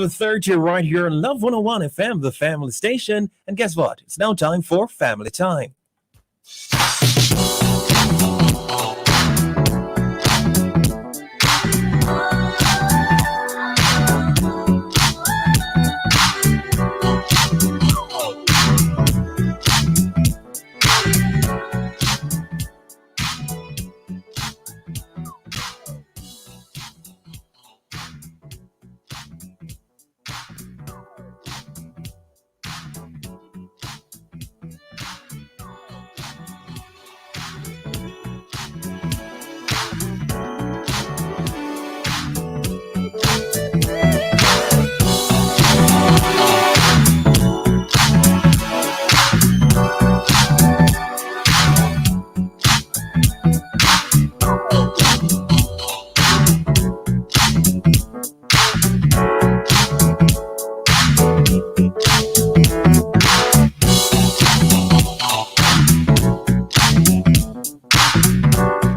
5:30 right here on Love 101 FM, the family station. And guess what? It's now time for Family Time.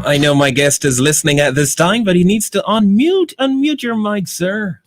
I know my guest is listening at this time, but he needs to unmute your mic, sir.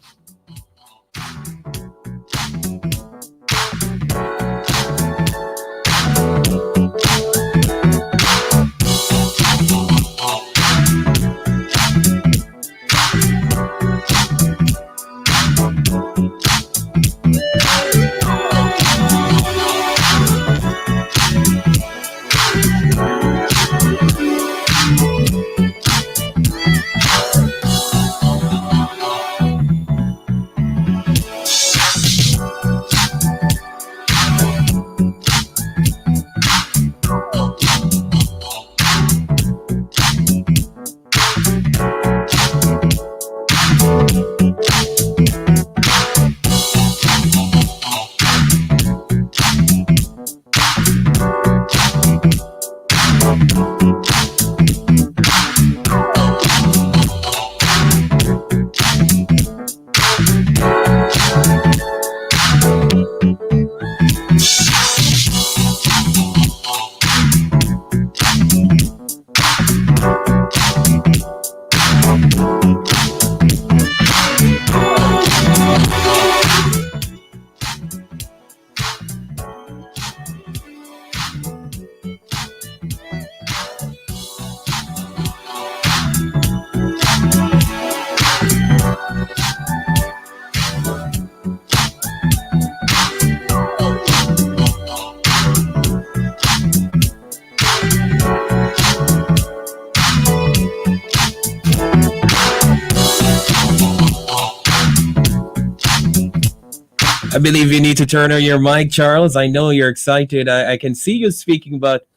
I believe you need to turn on your mic, Charles. I know you're excited. I can see you speaking, but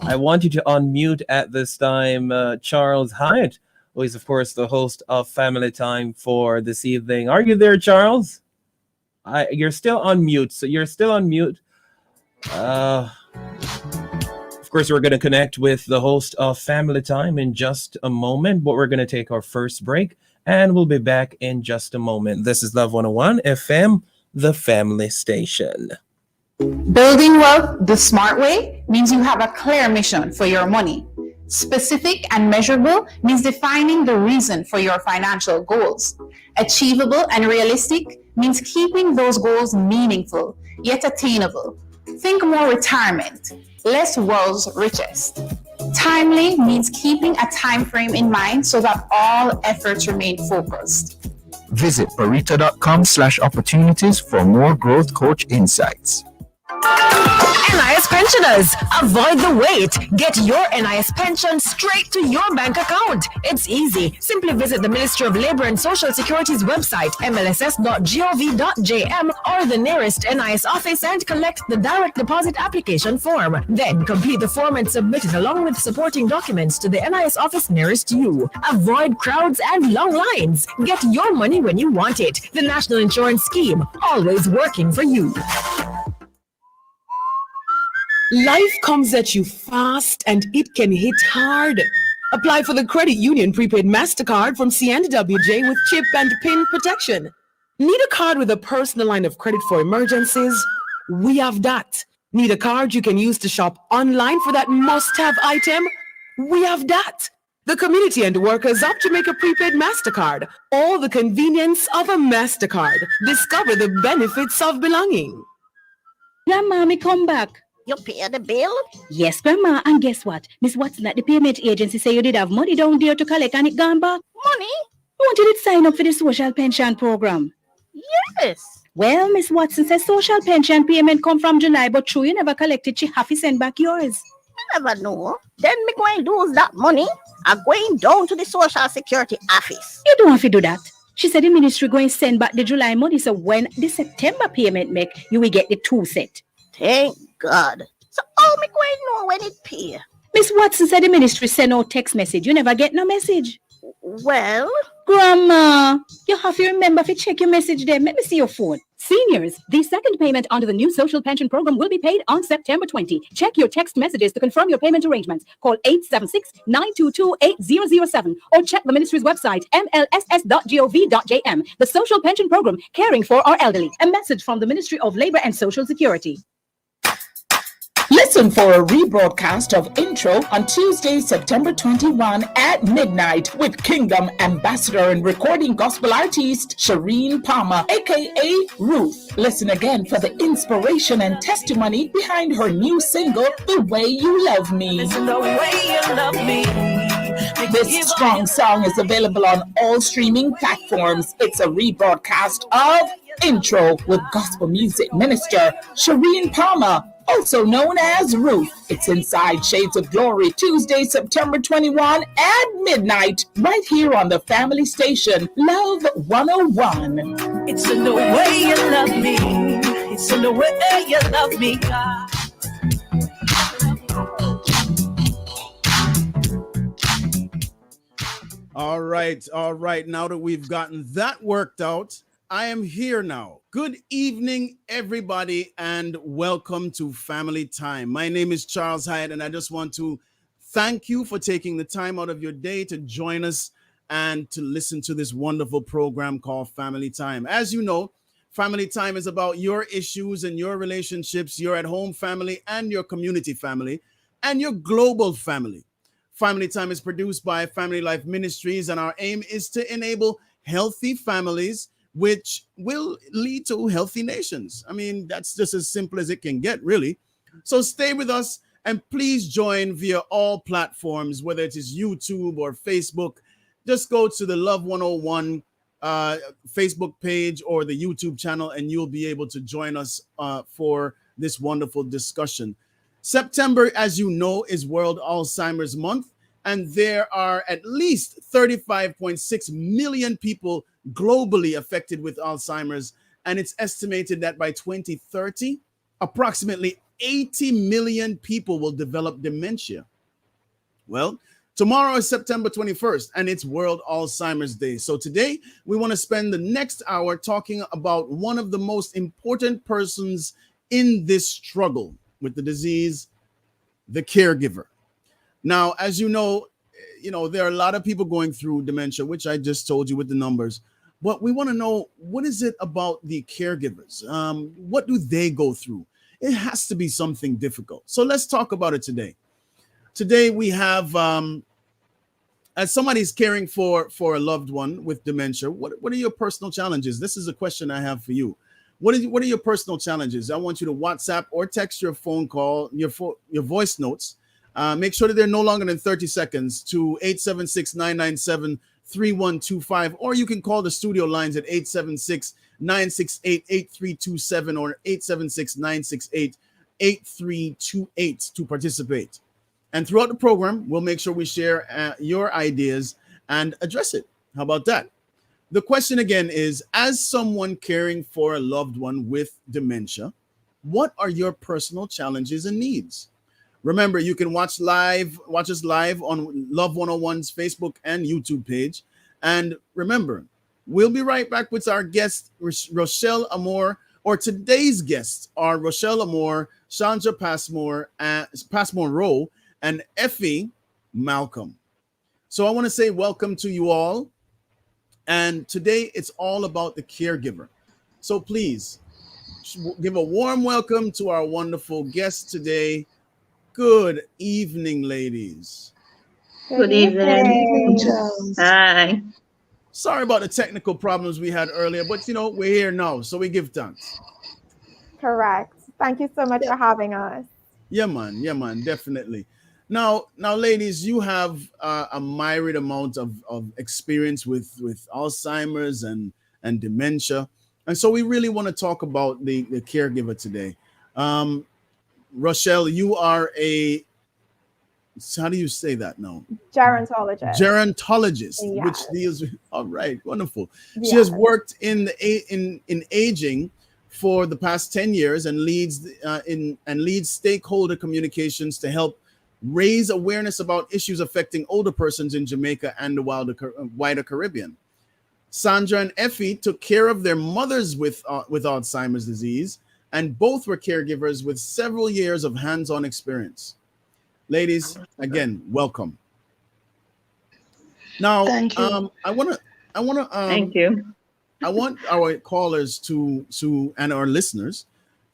I want you to unmute at this time. Charles Hyatt, who is, of course, the host of Family Time for this evening. Are you there, Charles? You're still on mute. So you're still on mute. Of course, we're going to connect with the host of Family Time in just a moment, but we're going to take our first break, and we'll be back in just a moment. This is Love 101 FM, the family station. Building wealth the smart way means you have a clear mission for your money. Specific and measurable means defining the reason for your financial goals. Achievable and realistic means keeping those goals meaningful, yet attainable. Think more retirement, less world's richest. Timely means keeping a time frame in mind so that all efforts remain focused. Visit barita.com/opportunities for more growth coach insights. NIS pensioners, avoid the wait. Get your NIS pension straight to your bank account. It's easy. Simply visit the Ministry of Labor and Social Security's website, mlss.gov.jm, or the nearest NIS office and collect the direct deposit application form. Then complete the form and submit it along with supporting documents to the NIS office nearest you. Avoid crowds and long lines. Get your money when you want it. The National Insurance Scheme, always working for you. Life comes at you fast and it can hit hard. Apply for the Credit Union Prepaid MasterCard from CNWJ with chip and PIN protection. Need a card with a personal line of credit for emergencies? We have that. Need a card you can use to shop online for that must-have item? We have that. The community and workers of Jamaica Prepaid MasterCard. All the convenience of a MasterCard. Discover the benefits of belonging. Grandma, me come back. You pay the bill? Yes, Grandma, and guess what? Miss Watson at the payment agency say you did have money down there to collect and it gone back. Money? You wanted it sign up for the social pension program. Yes. Well, Miss Watson says social pension payment come from July, but true, you never collected, she have to send back yours. I never know. Then me going to lose that money. I'm going down to the Social Security office. You don't have to do that. She said the ministry going to send back the July money, so when the September payment make, you will get the 2 set. Thank God. So how me going to know when it pay? Miss Watson said the ministry send out text message. You never get no message. Well, Grandma, you have to remember to check your message there. Let me see your phone. Seniors, the second payment under the new social pension program will be paid on September 20. Check your text messages to confirm your payment arrangements. Call 876-922-8007 or check the ministry's website, mlss.gov.jm. The social pension program, caring for our elderly. A message from the Ministry of Labor and Social Security. Listen for a rebroadcast of Intro on Tuesday, September 21 at midnight with Kingdom Ambassador and recording gospel artist Shireen Palmer, aka Ruth. Listen again for the inspiration and testimony behind her new single, The Way You Love Me. Listen the way you love me. This strong song is available on all streaming platforms. It's a rebroadcast of Intro with gospel music minister Shireen Palmer, also known as Ruth. It's inside Shades of Glory, Tuesday, September 21 at midnight, right here on the family station, Love 101. It's in the way you love me. It's in the way you love me, God. All right. Now that we've gotten that worked out, I am here now. Good evening, everybody, and welcome to Family Time. My name is Charles Hyatt, and I just want to thank you for taking the time out of your day to join us and to listen to this wonderful program called Family Time. As you know, Family Time is about your issues and your relationships, your at-home family and your community family and your global family. Family Time is produced by Family Life Ministries, and our aim is to enable healthy families, which will lead to healthy nations. I mean, that's just as simple as it can get, really. So stay with us and please join via all platforms, whether it is YouTube or Facebook. Just go to the Love 101 Facebook page or the YouTube channel, and you'll be able to join us for this wonderful discussion. September, as you know, is World Alzheimer's Month, and there are at least 35.6 million people globally affected with Alzheimer's, and it's estimated that by 2030, approximately 80 million people will develop dementia. Well, tomorrow is September 21st, and it's World Alzheimer's Day. So today, we want to spend the next hour talking about one of the most important persons in this struggle with the disease, the caregiver. Now, as you know, there are a lot of people going through dementia, which I just told you with the numbers. But we want to know, what is it about the caregivers? What do they go through? It has to be something difficult. So let's talk about it today. Today we have, as somebody's caring for a loved one with dementia, what are your personal challenges? This is a question I have for you. What are your personal challenges? I want you to WhatsApp or text your phone call, your voice notes. Make sure that they're no longer than 30 seconds to 876-997-3125, or you can call the studio lines at 876-968-8327 or 876-968-8328 to participate. And throughout the program, we'll make sure we share your ideas and address it. How about that? The question again is, as someone caring for a loved one with dementia, what are your personal challenges and needs? Remember, you can watch us live on Love 101's Facebook and YouTube page. And remember, we'll be right back with our guest, Rochelle Amore, or today's guests are Rochelle Amore, Chandra Passmore Rowe, and Effie Malcolm. So I want to say welcome to you all. And today it's all about the caregiver. So please give a warm welcome to our wonderful guests today. Good evening, ladies. Good evening. Hi. Sorry about the technical problems we had earlier, but we're here now, so we give thanks. Correct. Thank you so much for having us. Yeah, man, definitely. Now, ladies, you have a myriad amount of experience with Alzheimer's and dementia, and so we really want to talk about the caregiver today. Rochelle, you are how do you say that now? Gerontologist. Gerontologist, Yes. which deals with, all right, wonderful. She Yes. has worked in aging for the past 10 years and leads stakeholder communications to help raise awareness about issues affecting older persons in Jamaica and the wider Caribbean. Sandra and Effie took care of their mothers with Alzheimer's disease, and both were caregivers with several years of hands-on experience. Ladies, again, welcome. Now, Thank you. Thank you. I want our callers to and our listeners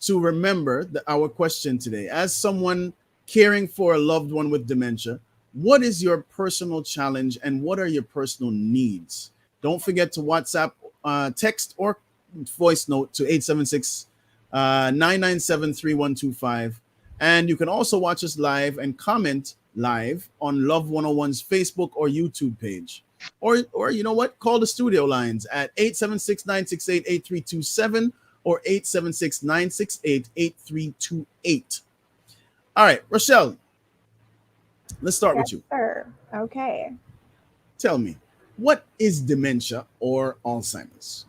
to remember our question today. As someone caring for a loved one with dementia, what is your personal challenge and what are your personal needs? Don't forget to WhatsApp, text, or voice note to 876 997 3125. And you can also watch us live and comment live on Love 101's Facebook or YouTube page. Or you know what? Call the studio lines at 876-968-8327 or 876-968-8328. All right, Rochelle, let's start with you. Sir. Okay. Tell me, what is dementia or Alzheimer's?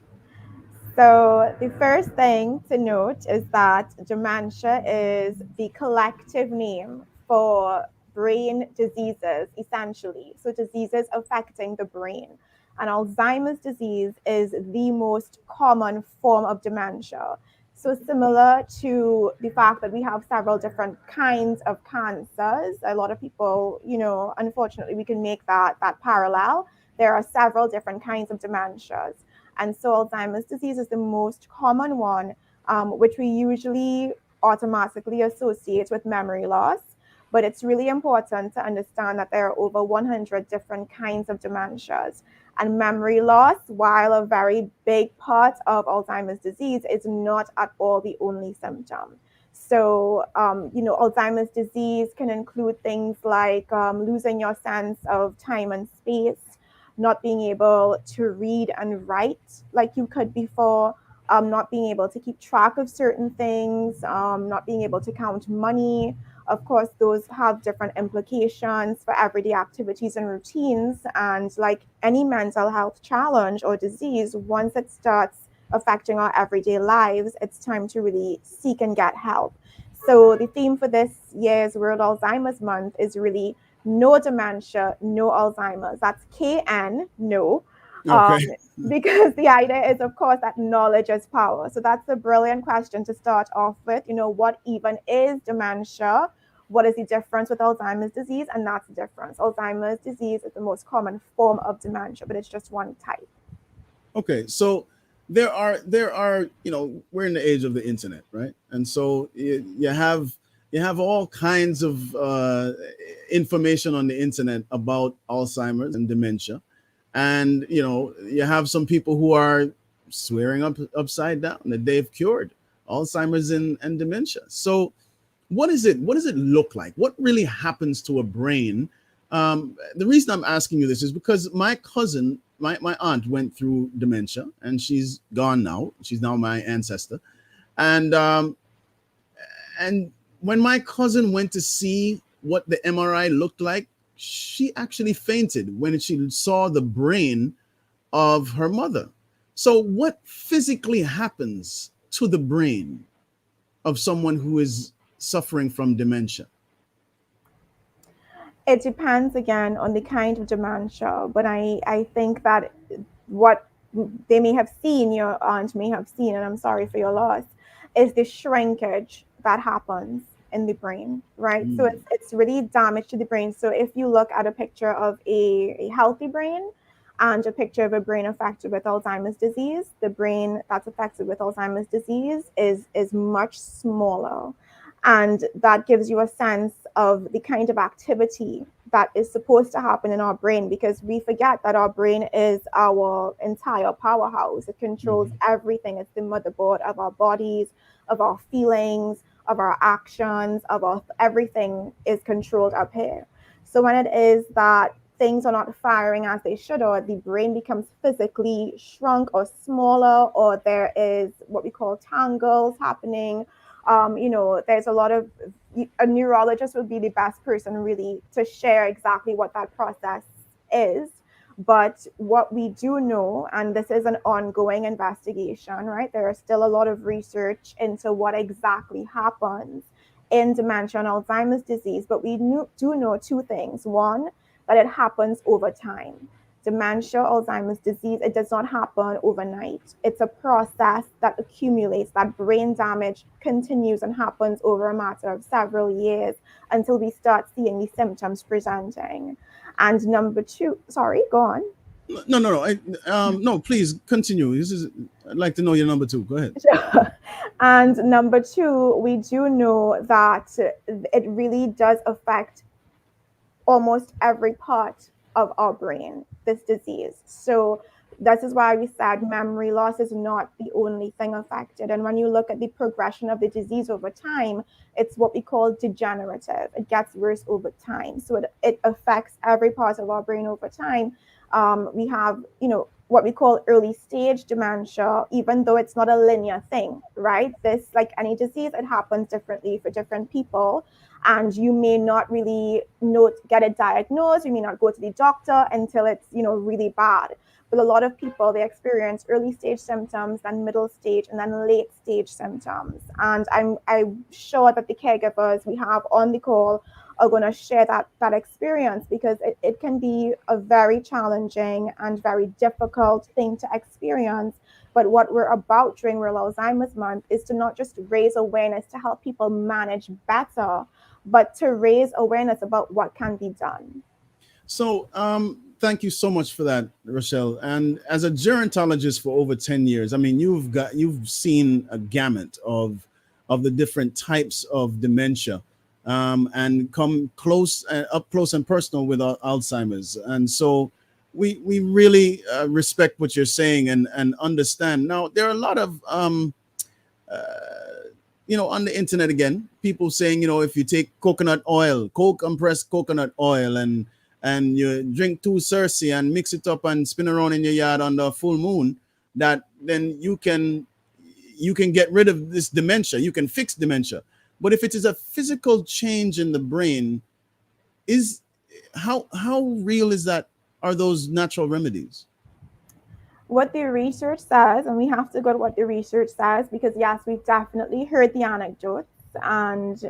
So the first thing to note is that dementia is the collective name for brain diseases, essentially. So diseases affecting the brain. And Alzheimer's disease is the most common form of dementia. So similar to the fact that we have several different kinds of cancers, a lot of people, unfortunately, we can make that parallel. There are several different kinds of dementias. And so Alzheimer's disease is the most common one, which we usually automatically associate with memory loss. But it's really important to understand that there are over 100 different kinds of dementias. And memory loss, while a very big part of Alzheimer's disease, is not at all the only symptom. So, Alzheimer's disease can include things like losing your sense of time and space, not being able to read and write like you could before, not being able to keep track of certain things, not being able to count money. Of course, those have different implications for everyday activities and routines. And like any mental health challenge or disease, once it starts affecting our everyday lives, it's time to really seek and get help. So the theme for this year's World Alzheimer's Month is really no dementia, no Alzheimer's. That's KN, no. Okay. Because the idea is, of course, that knowledge is power. So that's a brilliant question to start off with. What even is dementia? What is the difference with Alzheimer's disease? And that's the difference. Alzheimer's disease is the most common form of dementia, but it's just one type. Okay, so there are we're in the age of the internet, right? And so you have all kinds of information on the internet about Alzheimer's and dementia. And, you have some people who are swearing upside down that they've cured Alzheimer's and dementia. So what does it look like? What really happens to a brain? The reason I'm asking you this is because my cousin, my aunt went through dementia and she's gone now. She's now my ancestor. And when my cousin went to see what the MRI looked like, she actually fainted when she saw the brain of her mother. So what physically happens to the brain of someone who is suffering from dementia? It depends again on the kind of dementia, but I think that what they may have seen, your aunt may have seen, and I'm sorry for your loss, is the shrinkage that happens in the brain, right? So it's really damage to the brain. So if you look at a picture of a healthy brain and a picture of a brain affected with Alzheimer's disease, the brain that's affected with Alzheimer's disease is much smaller. And that gives you a sense of the kind of activity that is supposed to happen in our brain, because we forget that our brain is our entire powerhouse. It controls everything. It's the motherboard of our bodies, of our feelings, of our actions, of our everything is controlled up here. So when it is that things are not firing as they should, or the brain becomes physically shrunk or smaller, or there is what we call tangles happening, there's a lot of, a neurologist would be the best person really to share exactly what that process is. But what we do know, and this is an ongoing investigation, right? There is still a lot of research into what exactly happens in dementia and Alzheimer's disease, but we do know two things. One, that it happens over time. Dementia, Alzheimer's disease, it does not happen overnight. It's a process that accumulates. That brain damage continues and happens over a matter of several years until we start seeing the symptoms presenting. And number two, sorry, go on. No, please continue. I'd like to know your number two. Go ahead. And number two, we do know that it really does affect almost every part of our brain, this disease. So this is why we said memory loss is not the only thing affected. And when you look at the progression of the disease over time, it's what we call degenerative. It gets worse over time. So it affects every part of our brain over time. We have, what we call early stage dementia, even though it's not a linear thing, right? This, like any disease, it happens differently for different people. And you may not really get it diagnosed. You may not go to the doctor until it's, really bad. But a lot of people, they experience early stage symptoms, then middle stage, and then late stage symptoms. And I'm sure that the caregivers we have on the call are going to share that experience, because it can be a very challenging and very difficult thing to experience. But what we're about during World Alzheimer's Month is to not just raise awareness to help people manage better, but to raise awareness about what can be done. So thank you so much for that, Rochelle. And as a gerontologist for over 10 years, I mean, you've seen a gamut of the different types of dementia, and come up close and personal with Alzheimer's. And so we really respect what you're saying and understand. Now, there are a lot of on the internet, again, people saying, if you take coconut oil, compressed coconut oil, and you drink 2 Cersei and mix it up and spin around in your yard under a full moon, that then you can get rid of this dementia. You can fix dementia. But if it is a physical change in the brain, how real is that? Are those natural remedies? What the research says, and we have to go to what the research says, because yes, we've definitely heard the anecdotes. And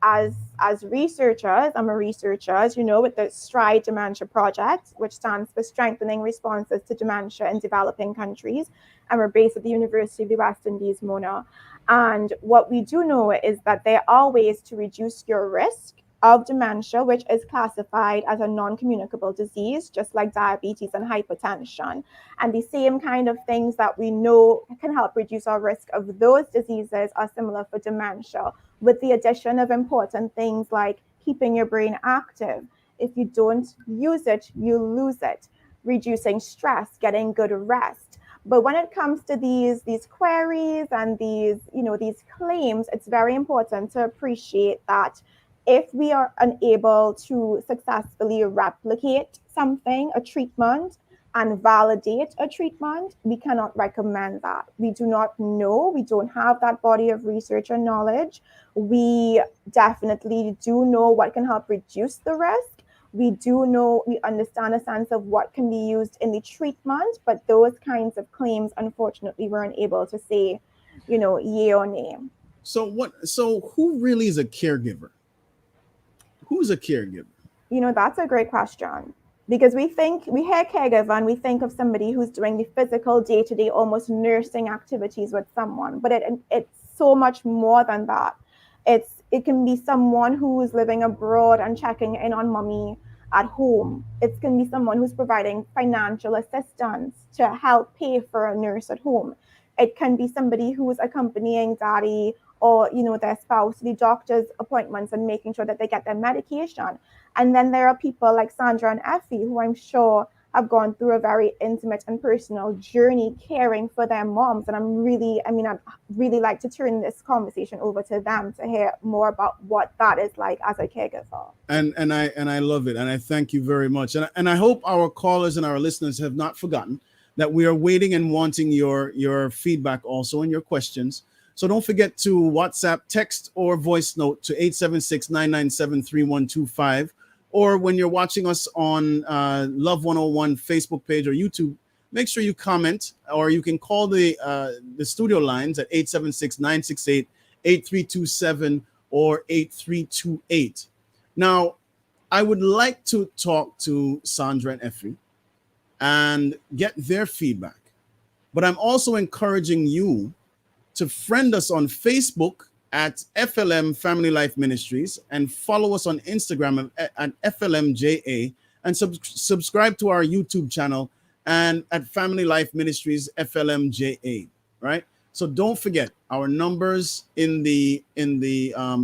as researchers, I'm a researcher, as you know, with the STRIDE Dementia Project, which stands for Strengthening Responses to Dementia in Developing Countries, and we're based at the University of the West Indies, Mona. And what we do know is that there are ways to reduce your risk of dementia, which is classified as a non-communicable disease, just like diabetes and hypertension. And the same kind of things that we know can help reduce our risk of those diseases are similar for dementia, with the addition of important things like keeping your brain active. If you don't use it, you lose it. Reducing stress, getting good rest. But when it comes to these queries and these claims, it's very important to appreciate that if we are unable to successfully replicate something, a treatment, and validate a treatment, we cannot recommend that. We do not know. We don't have that body of research and knowledge. We definitely do know what can help reduce the risk. We do know, we understand a sense of what can be used in the treatment, but those kinds of claims, unfortunately, we're unable to say, yay or nay. So who really is a caregiver? Who's a caregiver? That's a great question, because we hear caregiver and we think of somebody who's doing the physical day-to-day, almost nursing activities with someone, but it's so much more than that. It can be someone who is living abroad and checking in on mommy at home. It can be someone who's providing financial assistance to help pay for a nurse at home. It can be somebody who's accompanying daddy or, their spouse to the doctor's appointments and making sure that they get their medication. And then there are people like Sandra and Effie, who I'm sure have gone through a very intimate and personal journey caring for their moms. And I'd really like to turn this conversation over to them to hear more about what that is like as a caregiver. And I love it, and I thank you very much. And I hope our callers and our listeners have not forgotten that we are waiting and wanting your feedback also and your questions. So don't forget to WhatsApp, text, or voice note to 876-997-3125. Or when you're watching us on Love 101 Facebook page or YouTube, make sure you comment, or you can call the studio lines at 876-968-8327 or 8328. Now, I would like to talk to Sandra and Effie and get their feedback. But I'm also encouraging you to friend us on Facebook at FLM Family Life Ministries and follow us on Instagram at FLMJA and subscribe to our YouTube channel and at Family Life Ministries FLMJA, right? So don't forget, our numbers in the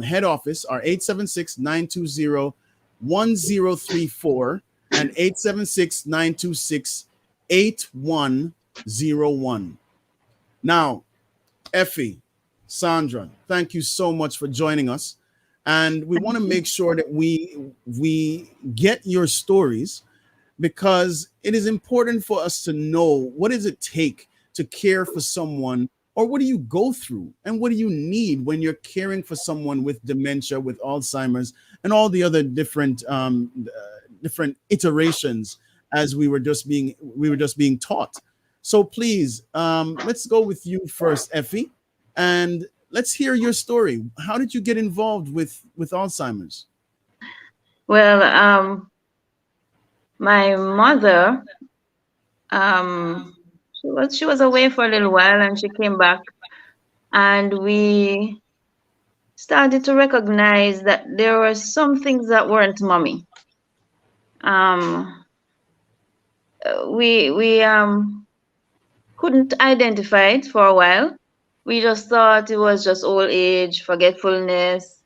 head office are 876-920-1034 and 876-926-8101. Now, Effie, Sandra, thank you so much for joining us. And we want to make sure that we get your stories, because it is important for us to know, what does it take to care for someone, or what do you go through and what do you need when you're caring for someone with dementia, with Alzheimer's, and all the other different iterations as we were just being taught. So please, let's go with you first, Effie, and let's hear your story. How did you get involved with Alzheimer's? Well, my mother, she was away for a little while, and she came back, and we started to recognize that there were some things that weren't mommy. We couldn't identify it for a while. We just thought it was just old age, forgetfulness,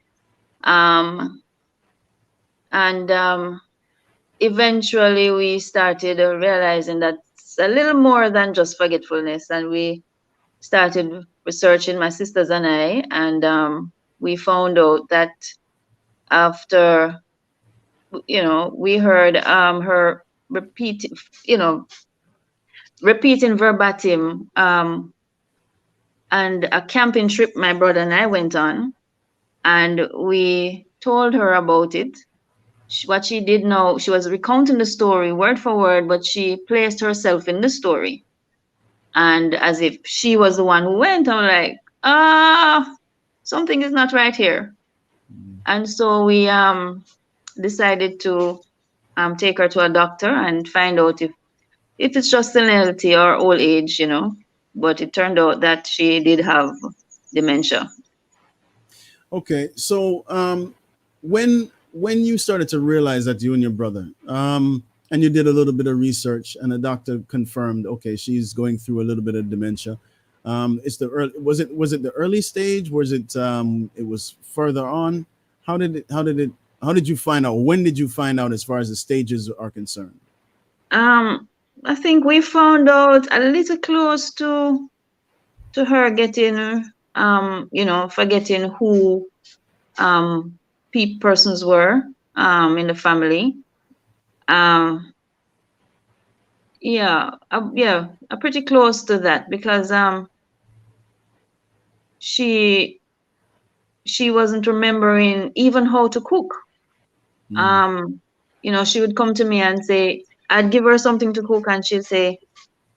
and eventually we started realizing that it's a little more than just forgetfulness, and we started researching, my sisters and I, and we found out that after, we heard her repeating verbatim, and a camping trip my brother and I went on, and we told her about it. What she did know, she was recounting the story word for word, but she placed herself in the story, and as if she was the one who went. I'm like, something is not right here. And so we decided to take her to a doctor and find out if it's just senility or old age, but it turned out that she did have dementia. Okay, so when you started to realize that, you and your brother, and you did a little bit of research, and the doctor confirmed, okay, she's going through a little bit of dementia. Was it the early stage? Was it it was further on? How did you find out? When did you find out, as far as the stages are concerned? I think we found out a little close to her getting, forgetting who persons were in the family. Pretty close to that, because she wasn't remembering even how to cook. She would come to me and say, I'd give her something to cook, and she'd say,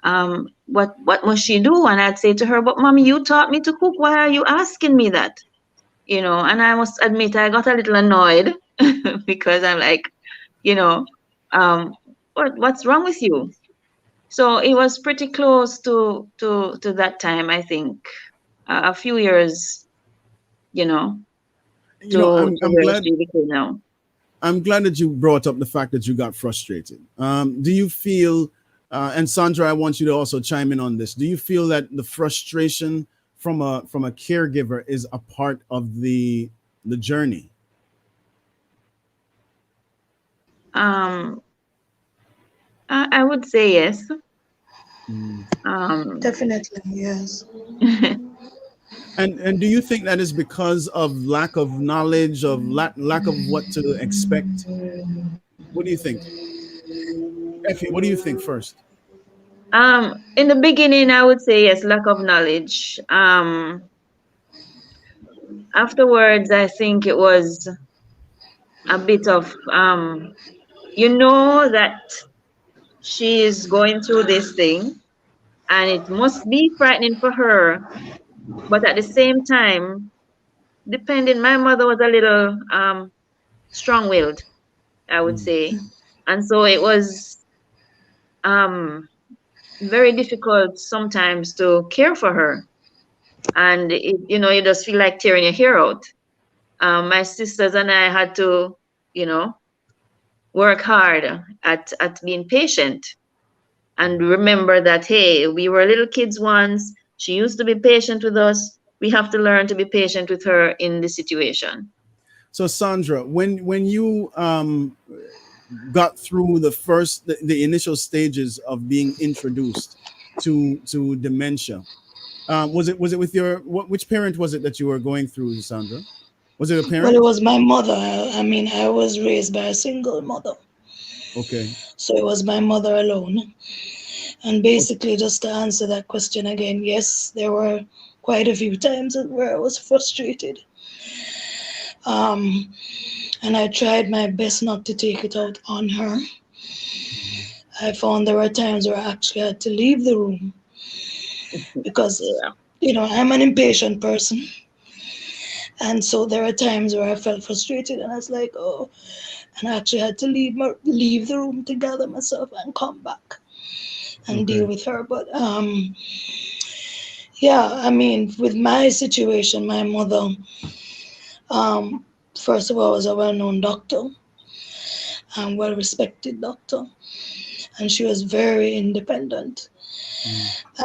what must she do? And I'd say to her, but mommy, you taught me to cook. Why are you asking me that? And I must admit, I got a little annoyed because I'm like, what's wrong with you? So it was pretty close to that time, I think, a few years, I'm glad that you brought up the fact that you got frustrated. Do you feel And Sandra, I want you to also chime in on this. Do you feel that the frustration from a caregiver is a part of the journey? I would say yes. Definitely, yes. And do you think that is because of lack of knowledge, of lack of what to expect? What do you think? Effie, what do you think first? In the beginning, I would say yes, lack of knowledge. Afterwards, I think it was a bit of, that she is going through this thing, and it must be frightening for her. But at the same time, my mother was a little strong-willed, I would say, and so it was very difficult sometimes to care for her, and you just feel like tearing your hair out. My sisters and I had to, work hard at being patient and remember that, hey, we were little kids once. She used to be patient with us. We have to learn to be patient with her in this situation. So Sandra, when you got through the initial stages of being introduced to dementia, was it with which parent was it that you were going through, Sandra? Was it a parent? Well, it was my mother. I mean, I was raised by a single mother. Okay. So it was my mother alone. And basically, just to answer that question again, yes, there were quite a few times where I was frustrated. And I tried my best not to take it out on her. I found there were times where I actually had to leave the room because, I'm an impatient person. And so there are times where I felt frustrated and I was like, oh, and I actually had to leave the room to gather myself and come back and deal with her. But I mean, with my situation, my mother, first of all, was a well-known doctor and well-respected doctor. And she was very independent.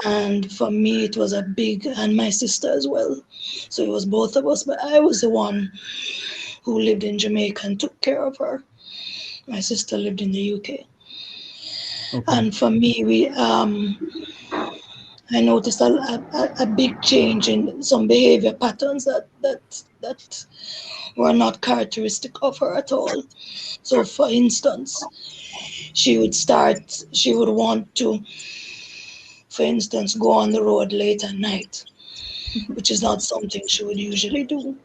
And for me, it was and my sister as well. So it was both of us, but I was the one who lived in Jamaica and took care of her. My sister lived in the UK. Okay. And for me, I noticed a big change in some behavior patterns that were not characteristic of her at all. So for instance, she would want to, for instance, go on the road late at night, which is not something she would usually do.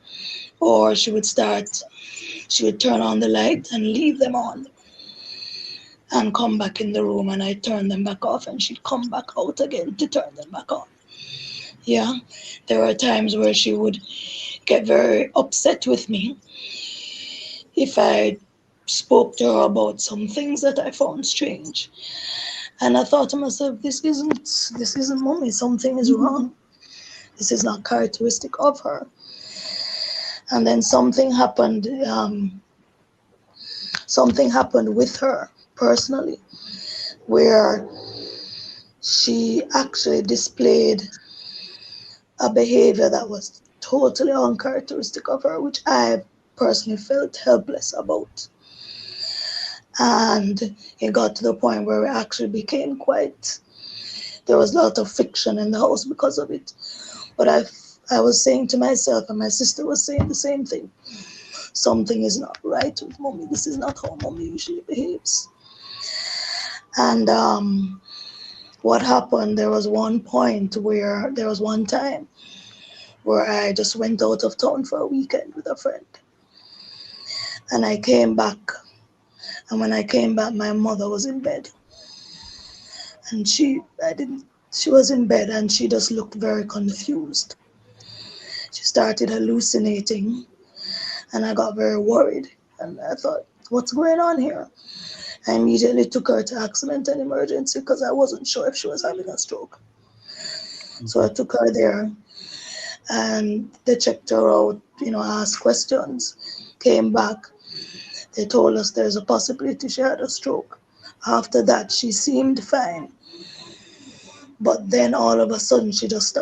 Or she would turn on the light and leave them on and come back in the room, and I'd turn them back off and she'd come back out again to turn them back on. Yeah, there were times where she would get very upset with me if I spoke to her about some things that I found strange. And I thought to myself, this isn't mommy, something is wrong. This is not characteristic of her. And then something happened with her personally, where she actually displayed a behavior that was totally uncharacteristic of her, which I personally felt helpless about. And it got to the point where it actually became there was a lot of friction in the house because of it. But I was saying to myself, and my sister was saying the same thing, something is not right with mommy. This is not how mommy usually behaves. And what happened, there was one time where I just went out of town for a weekend with a friend. And I came back. And when I came back, my mother was in bed. And she was in bed and she just looked very confused. She started hallucinating and I got very worried. And I thought, what's going on here? I immediately took her to accident and emergency because I wasn't sure if she was having a stroke. So I took her there and they checked her out, asked questions, came back. They told us there's a possibility she had a stroke After that, she seemed fine. But then all of a sudden, she just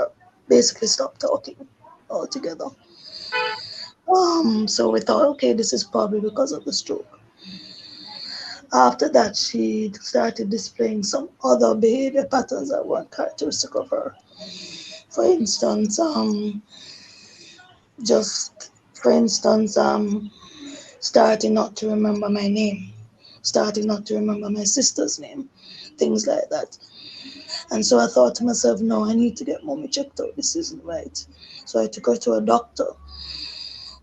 basically stopped talking altogether. So we thought, okay, this is probably because of the stroke. After that, she started displaying some other behavior patterns that weren't characteristic of her. For instance, starting not to remember my name, starting not to remember my sister's name, things like that. And so I thought to myself, no, I need to get mommy checked out. This isn't right. So I took her to a doctor,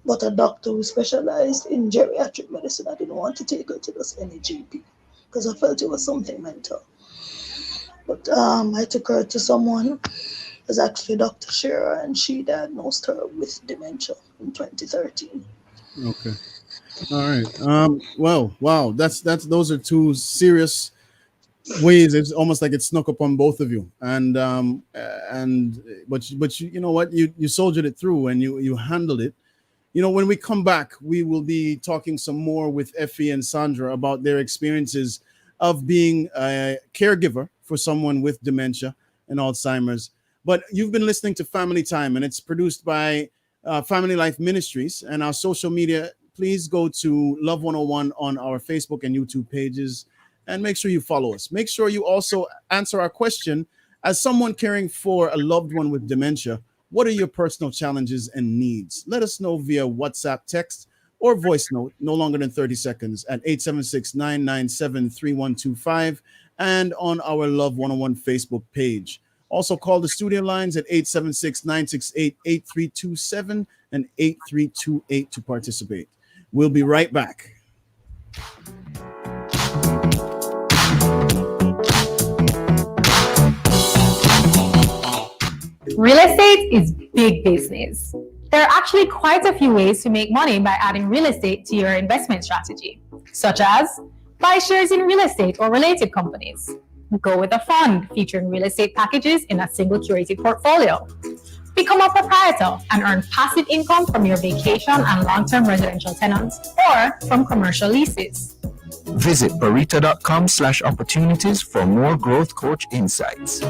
but a doctor who specialized in geriatric medicine. I didn't want to take her to just any GP because I felt it was something mental. But I took her to someone, it was actually Dr. Shearer, and she diagnosed her with dementia in 2013. Okay. All right. Well, wow. Those are two serious ways. It's almost like it snuck up on both of you. But you know what? You soldiered it through and you handled it. You know, when we come back, we will be talking some more with Effie and Sandra about their experiences of being a caregiver for someone with dementia and Alzheimer's. But you've been listening to Family Time, and it's produced by Family Life Ministries. And our social media, please go to Love 101 on our Facebook and YouTube pages, and make sure you follow us. Make sure you also answer our question. As someone caring for a loved one with dementia, what are your personal challenges and needs? Let us know via WhatsApp, text, or voice note, no longer than 30 seconds, at 876-997-3125 and on our Love 101 Facebook page. Also call the studio lines at 876-968-8327 and 8328 to participate. We'll be right back. Real estate is big business. There are actually quite a few ways to make money by adding real estate to your investment strategy, such as buy shares in real estate or related companies, go with a fund featuring real estate packages in a single curated portfolio, become a proprietor and earn passive income from your vacation and long-term residential tenants or from commercial leases. Visit barita.com/opportunities for more growth coach insights.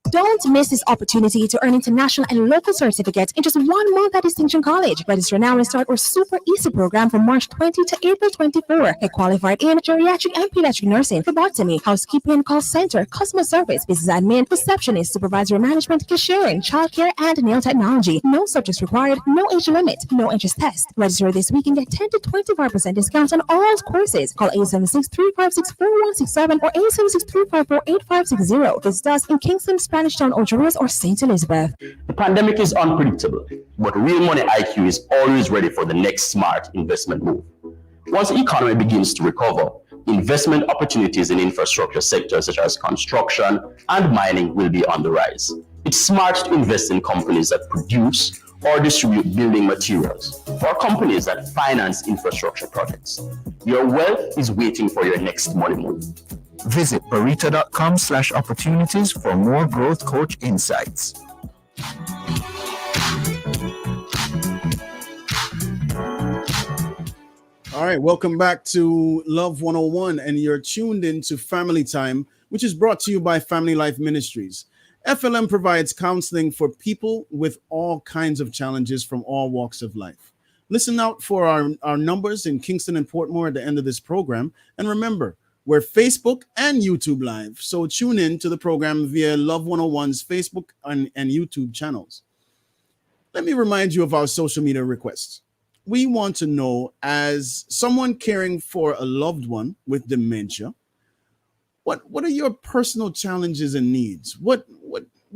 Don't miss this opportunity to earn international and local certificates in just 1 month at Distinction College. Register now and start our super easy program from March 20 to April 24. Get qualified in geriatric and pediatric nursing, phlebotomy, housekeeping, call center, customer service, business admin, receptionist, supervisory management, cashiering, childcare, and nail technology. No subjects required, no age limit, no entrance test. Register this week and get 10 to 25% discounts on all courses. Call 876-356-4167 or 876-354-8560. Visit us in Kingston, Spanish Town, Ocho Rios, or St. Elizabeth. The pandemic is unpredictable, but Real Money IQ is always ready for the next smart investment move. Once the economy begins to recover, investment opportunities in infrastructure sectors such as construction and mining will be on the rise. It's smart to invest in companies that produce or distribute building materials, or companies that finance infrastructure projects. Your wealth is waiting for your next money move. Visit barita.com/opportunities for more growth coach insights. All right, welcome back to Love 101, and you're tuned in to Family Time, which is brought to you by Family Life Ministries. FLM provides counseling for people with all kinds of challenges from all walks of life. Listen out for our numbers in Kingston and Portmore at the end of this program. And remember, we're Facebook and YouTube Live, so tune in to the program via Love 101's Facebook and YouTube channels. Let me remind you of our social media requests. We want to know, as someone caring for a loved one with dementia, what are your personal challenges and needs? What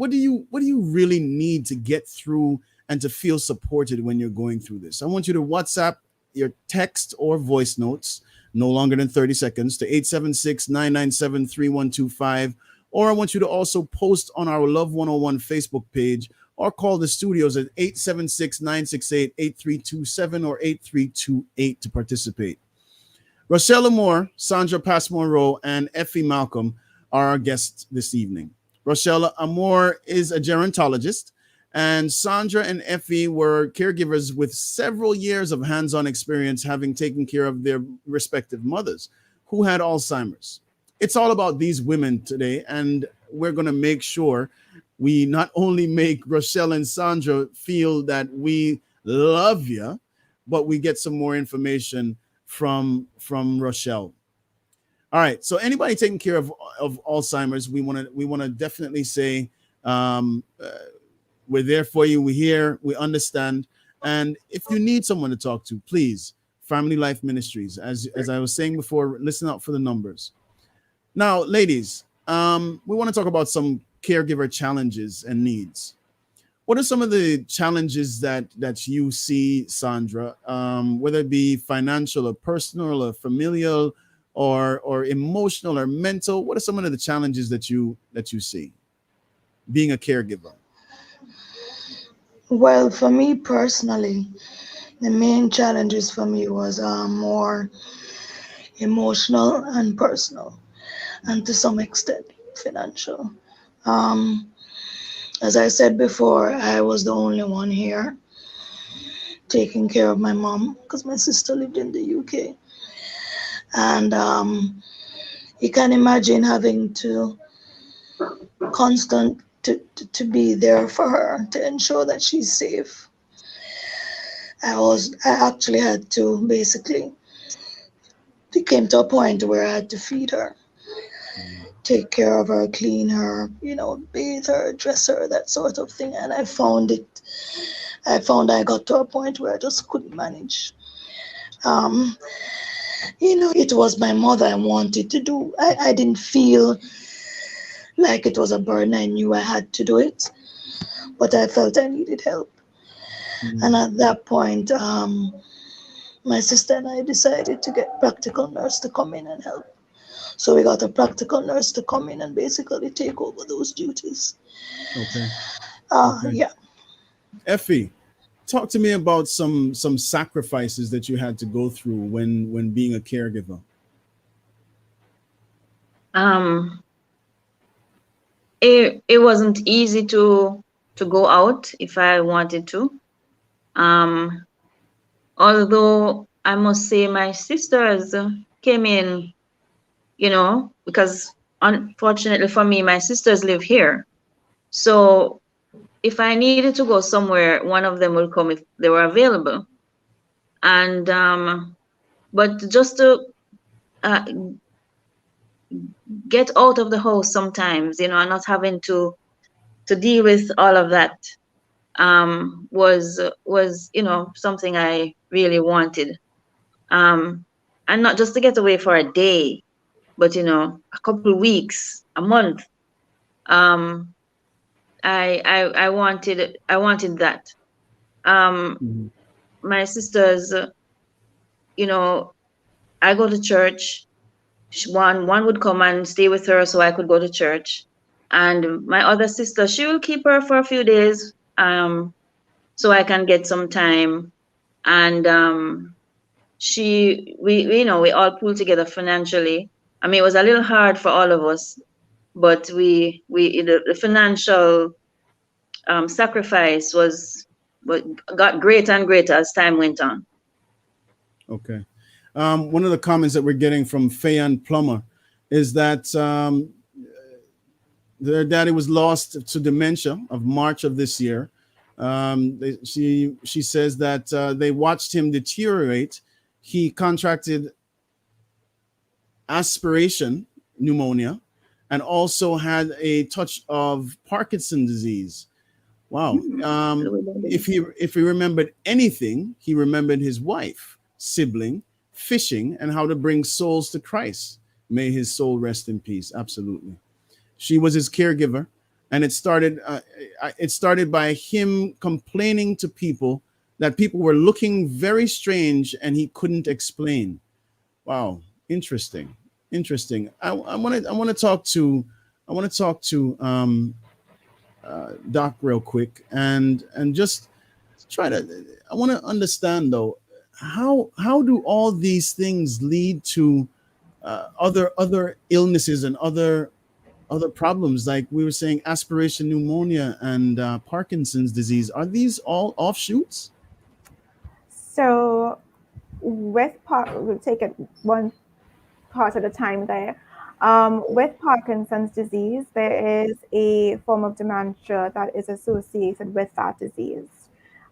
do you really need to get through and to feel supported when you're going through this? I want you to WhatsApp your text or voice notes, no longer than 30 seconds, to 876-997-3125. Or I want you to also post on our Love 101 Facebook page, or call the studios at 876-968-8327 or 8328 to participate. Rochelle Moore, Sandra Passmore, and Effie Malcolm are our guests this evening. Rochelle Moore is a gerontologist, and Sandra and Effie were caregivers with several years of hands-on experience, having taken care of their respective mothers. who had Alzheimer's. It's all about these women today, and we're going to make sure we not only make Rochelle and Sandra feel that we love you, but we get some more information from Rochelle. All right. So anybody taking care of Alzheimer's, we want to definitely say we're there for you. We're here. We understand. And if you need someone to talk to, please, Family Life Ministries. As I was saying before, listen out for the numbers. Now, ladies, we want to talk about some caregiver challenges and needs. What are some of the challenges that you see, Sandra, whether it be financial or personal or familial or emotional or mental? What are some of the challenges that you see being a caregiver? Well, for me personally, the main challenges for me was more emotional and personal, and to some extent financial. As I said before, I was the only one here taking care of my mom because my sister lived in the UK. And you can imagine having to to be there for her to ensure that she's safe. I actually had to basically, it came to a point where I had to feed her, take care of her, clean her, bathe her, dress her, that sort of thing. And I found I got to a point where I just couldn't manage. It was my mother I wanted to do. I didn't feel like it was a burden. I knew I had to do it, but I felt I needed help. And at that point, my sister and I decided to get practical nurse to come in and help. So we got a practical nurse to come in and basically take over those duties. Okay. Yeah. Effie, talk to me about some sacrifices that you had to go through when being a caregiver. It wasn't easy to go out if I wanted to. Although I must say my sisters came in, because unfortunately for me, my sisters live here. So if I needed to go somewhere, one of them will come if they were available. And but just to get out of the house sometimes, and not having to deal with all of that was something I really wanted. And not just to get away for a day, but a couple of weeks, a month. I wanted that. My sisters, I go to church. One would come and stay with her so I could go to church. And my other sister, she will keep her for a few days so I can get some time. And we all pulled together financially. I mean, it was a little hard for all of us, but the financial sacrifice got greater and greater as time went on. Okay. One of the comments that we're getting from Fayan Plummer is that their daddy was lost to dementia of March of this year. She says that they watched him deteriorate. He contracted aspiration pneumonia and also had a touch of Parkinson's disease. Wow. If he remembered anything, he remembered his wife, sibling, fishing, and how to bring souls to Christ. May his soul rest in peace. Absolutely. She was his caregiver, and it started by him complaining to people that people were looking very strange and he couldn't explain. Wow, interesting. I want to talk to Doc real quick and just try to. I want to understand though, how do all these things lead to other illnesses and other problems, like we were saying, aspiration pneumonia and Parkinson's disease? Are these all offshoots? So we'll take it one part of the time there. With Parkinson's disease, there is a form of dementia that is associated with that disease.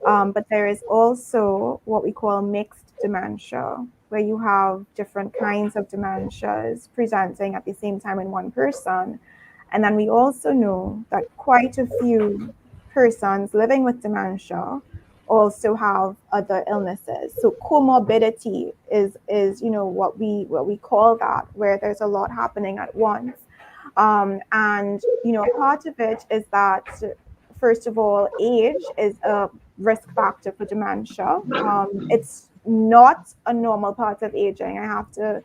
But there is also what we call mixed dementia, where you have different kinds of dementias presenting at the same time in one person. And then we also know that quite a few persons living with dementia also have other illnesses. So comorbidity is what we call that, where there's a lot happening at once. And part of it is that, first of all, age is a risk factor for dementia. It's not a normal part of aging. I have to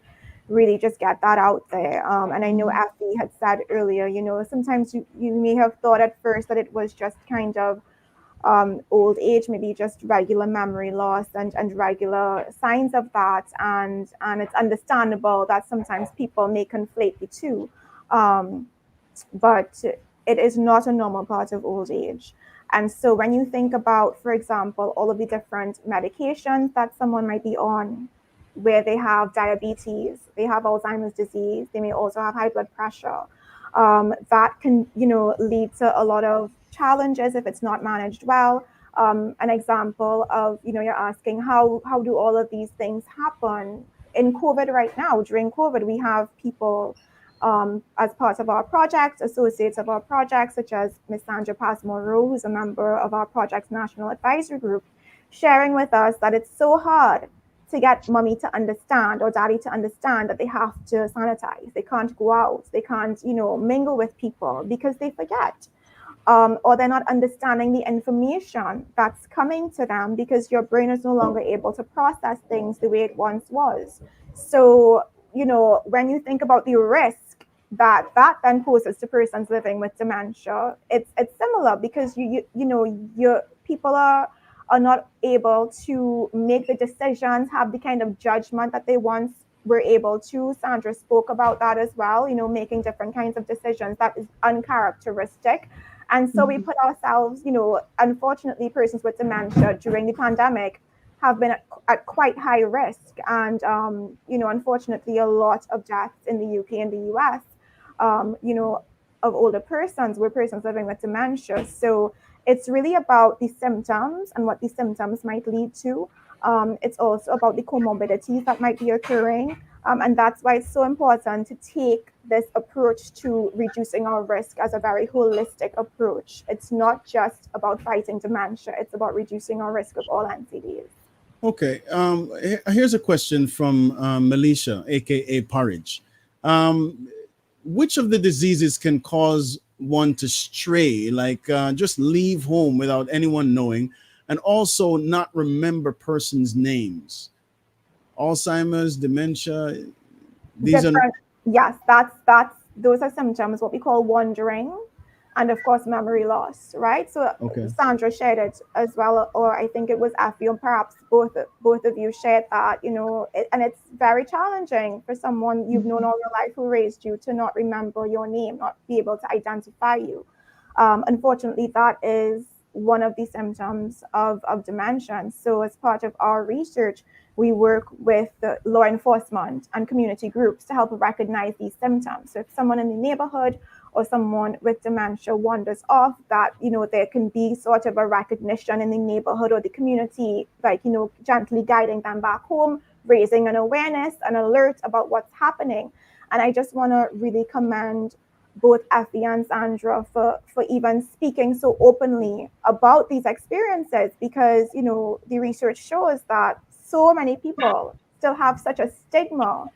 really just get that out there. And I know Effie had said earlier, sometimes you may have thought at first that it was just kind of old age, maybe just regular memory loss and regular signs of that. And it's understandable that sometimes people may conflate the two. But it is not a normal part of old age. And so when you think about, for example, all of the different medications that someone might be on, where they have diabetes, they have Alzheimer's disease, they may also have high blood pressure, that can, lead to a lot of challenges if it's not managed well. An example of, you're asking how do all of these things happen in COVID right now? During COVID, we have people as part of our project, associates of our project, such as Ms. Sandra Passmore, who's a member of our project's National Advisory Group, sharing with us that it's so hard to get mommy to understand or daddy to understand that they have to sanitize. They can't go out. They can't, mingle with people because they forget. Or they're not understanding the information that's coming to them because your brain is no longer able to process things the way it once was. So, when you think about the risk that then poses to persons living with dementia, it's similar because your people are not able to make the decisions, have the kind of judgment that they once were able to. Sandra spoke about that as well, making different kinds of decisions that is uncharacteristic. And so we put ourselves, unfortunately, persons with dementia during the pandemic have been at quite high risk. And, unfortunately, a lot of deaths in the UK and the US, of older persons were persons living with dementia. So it's really about the symptoms and what the symptoms might lead to. It's also about the comorbidities that might be occurring. And that's why it's so important to take this approach to reducing our risk as a very holistic approach. It's not just about fighting dementia, it's about reducing our risk of all NCDs. Okay, here's a question from Melisha, aka Porridge. Which of the diseases can cause one to stray, like just leave home without anyone knowing, and also not remember persons' names? Alzheimer's, dementia, these are... Yes, those are symptoms, what we call wandering, and of course memory loss, right? So okay. Sandra shared it as well, or I think it was Effie, or perhaps both of you shared that, and it's very challenging for someone you've known all your life who raised you to not remember your name, not be able to identify you. Unfortunately, that is one of the symptoms of dementia. And so as part of our research, we work with the law enforcement and community groups to help recognize these symptoms. So if someone in the neighborhood or someone with dementia wanders off, that, there can be sort of a recognition in the neighborhood or the community, like, gently guiding them back home, raising an awareness, an alert about what's happening. And I just want to really commend both Effie and Sandra for even speaking so openly about these experiences, because, the research shows that so many people still have such a stigma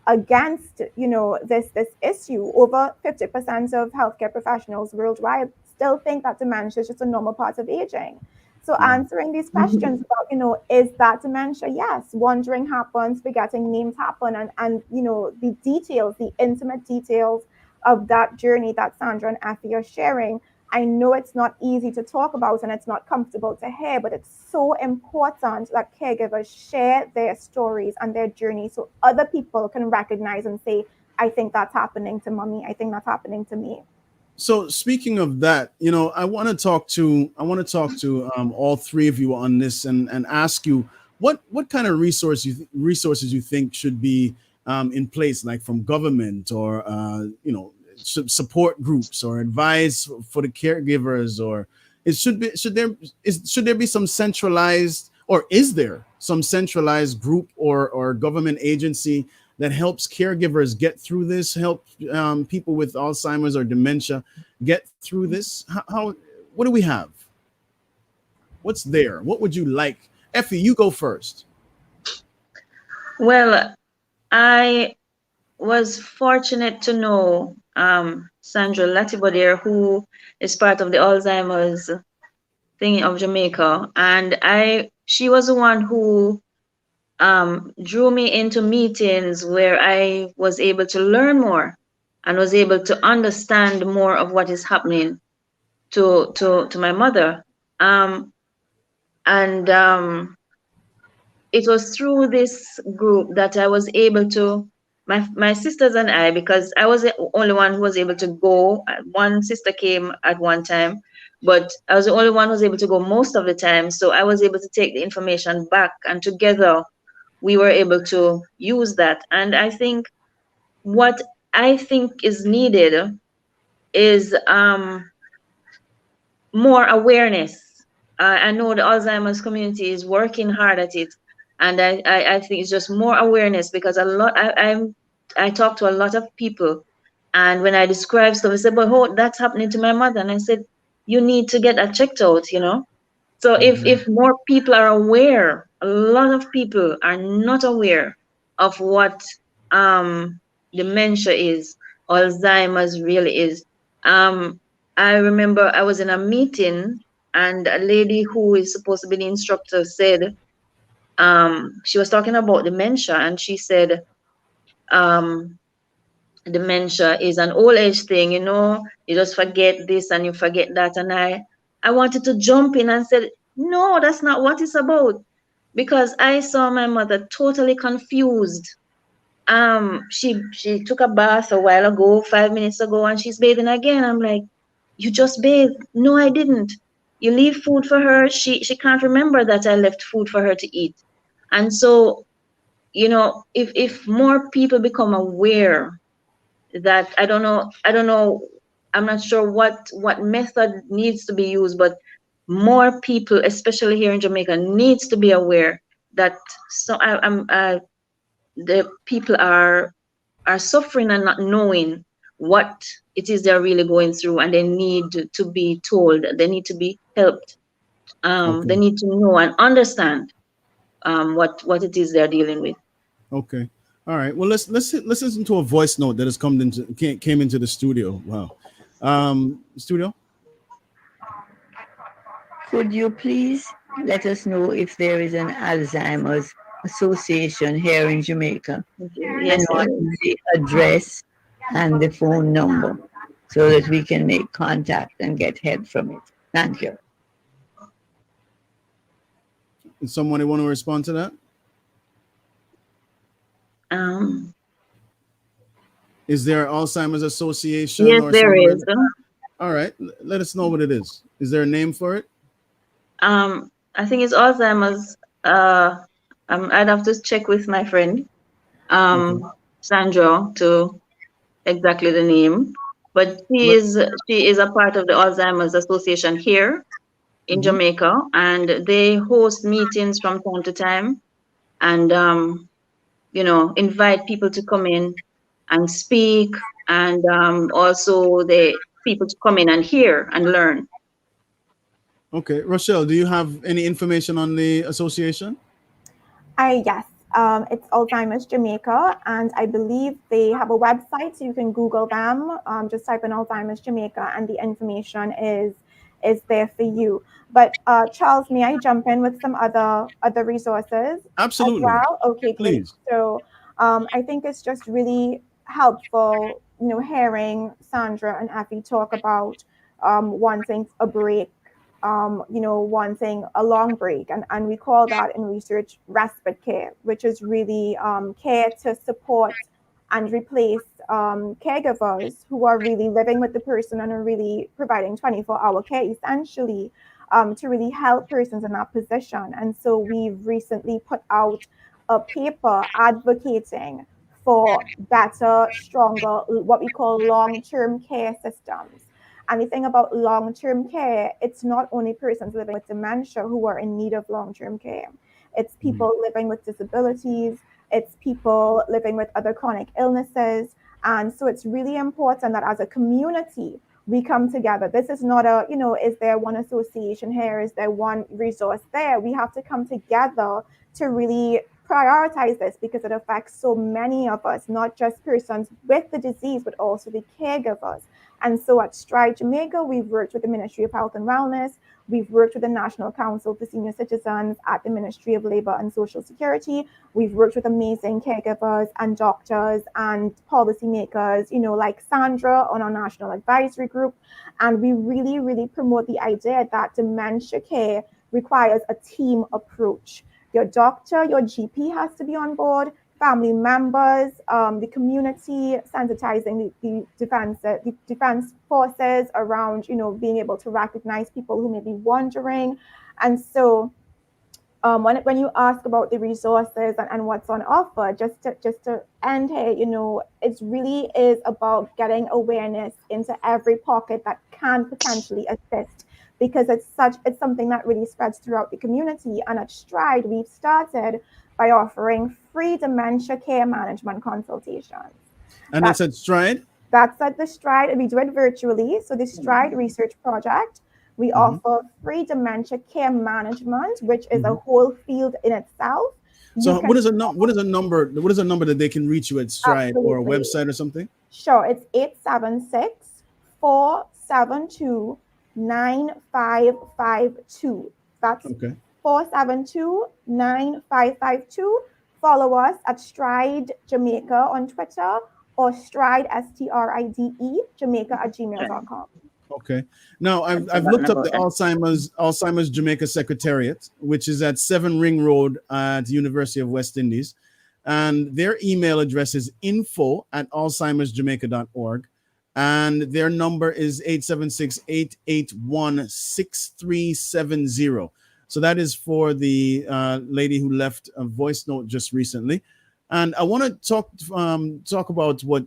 against, this issue. Over 50% of healthcare professionals worldwide still think that dementia is just a normal part of aging. So answering these questions about, is that dementia? Yes, wandering happens, forgetting names happen, and the details, the intimate details of that journey that Sandra and Effie are sharing. I know it's not easy to talk about and it's not comfortable to hear, but it's so important that caregivers share their stories and their journey so other people can recognize and say, I think that's happening to mommy. I think that's happening to me. So speaking of that, I want to talk to all three of you on this and ask you what kind of resources you think should be in place, like from government or support groups or advice for the caregivers, or should there be some centralized, or is there some centralized group or government agency that helps caregivers get through this, help people with Alzheimer's or dementia get through this? How what do we have? What's there? What would you like? Effie, you go first. Well, I was fortunate to know Sandra Latibodier, who is part of the Alzheimer's thing of Jamaica, and she was the one who drew me into meetings where I was able to learn more and was able to understand more of what is happening to my mother. It was through this group that I was able to, my sisters and I, because I was the only one who was able to go. One sister came at one time, but I was the only one who was able to go most of the time. So I was able to take the information back, and together we were able to use that. And I think what I think is needed is more awareness. I know the Alzheimer's community is working hard at it, and I think it's just more awareness, because I talk to a lot of people, and when I describe stuff, they say, "But oh, that's happening to my mother," and I said, "You need to get that checked out," you know. So if more people are aware, a lot of people are not aware of what dementia is, Alzheimer's really is. I remember I was in a meeting, and a lady who is supposed to be the instructor said, she was talking about dementia, and she said, dementia is an old age thing, you know, you just forget this and you forget that. And I wanted to jump in and said, no, that's not what it's about. Because I saw my mother totally confused. She took a bath a while ago, 5 minutes ago, and she's bathing again. I'm like, you just bathed? No, I didn't. You leave food for her. She can't remember that I left food for her to eat. And so, you know, if more people become aware that, I don't know, I'm not sure what method needs to be used, but more people, especially here in Jamaica, needs to be aware that the people are suffering and not knowing what it is they're really going through, and they need to be told, they need to be helped. They need to know and understand what it is they're dealing with. Okay. All right. Well, let's listen to a voice note that has came into the studio. Wow. Studio. Could you please let us know if there is an Alzheimer's association here in Jamaica? Yes, and what is the address and the phone number, so that we can make contact and get help from it? Thank you. Does someone want to respond to that? Is there an Alzheimer's association? Yes, there is. All right. Let us know what it is. Is there a name for it? I think it's Alzheimer's. I'd have to check with my friend, Sandra, to exactly the name. But she is a part of the Alzheimer's Association here in Jamaica, and they host meetings from time to time, and you know, invite people to come in and speak, and also the people to come in and hear and learn. Okay, Rochelle, do you have any information on the association? Yes, it's Alzheimer's Jamaica, and I believe they have a website, so you can Google them. Just type in Alzheimer's Jamaica, and the information is there for you. But Charles, may I jump in with some other resources? Absolutely. As well? Okay, please. Great. So I think it's just really helpful, you know, hearing Sandra and Effie talk about wanting a break, you know, wanting a long break. And we call that in research respite care, which is really care to support and replace caregivers who are really living with the person and are really providing 24-hour care, essentially, to really help persons in that position. And so we've recently put out a paper advocating for better, stronger, what we call long-term care systems. And the thing about long-term care, it's not only persons living with dementia who are in need of long-term care. It's people living with disabilities, it's people living with other chronic illnesses. And so it's really important that as a community, we come together. This is not a, is there one association here? Is there one resource there? We have to come together to really prioritize this because it affects so many of us, not just persons with the disease, but also the caregivers. And so at Stride Jamaica, we've worked with the Ministry of Health and Wellness. We've worked with the National Council for Senior Citizens at the Ministry of Labor and Social Security. We've worked with amazing caregivers and doctors and policymakers, like Sandra on our National Advisory Group. And we really, really promote the idea that dementia care requires a team approach. Your doctor, your GP has to be on board, family members, the community, sensitizing the defense forces around, being able to recognize people who may be wandering. And so when you ask about the resources and what's on offer, just to end here, it really is about getting awareness into every pocket that can potentially assist, because it's something that really spreads throughout the community. And at Stride, we've started by offering free dementia care management consultations. And that's at Stride? That's at the Stride, and we do it virtually. So the Stride Research Project, we offer free dementia care management, which is a whole field in itself. So what is a number that they can reach you at Stride? Absolutely. Or a website or something? Sure, it's 876-472-9552. That's okay. 472-9552. Follow us at Stride Jamaica on Twitter, or Stride STRIDE Jamaica at gmail.com. Okay. Now I've looked up the Alzheimer's Jamaica Secretariat, which is at 7 Ring Road at the University of West Indies, and their email address is info@alzheimersjamaica.org, and their number is 876-881-6370. So that is for the lady who left a voice note just recently. And I want to talk about what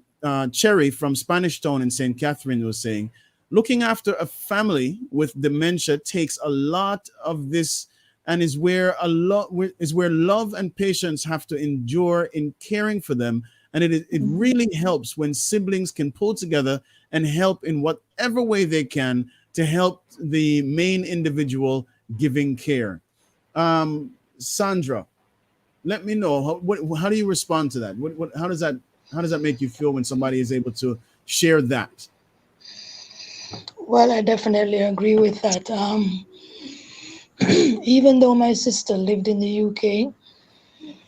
Cherry from Spanish Town in St. Catherine was saying. Looking after a family with dementia takes a lot of this, and is where love and patience have to endure in caring for them. And it really helps when siblings can pull together and help in whatever way they can to help the main individual giving care. Sandra, let me know how do you respond to that? How does that make you feel when somebody is able to share that? Well, I definitely agree with that. Even though my sister lived in the UK,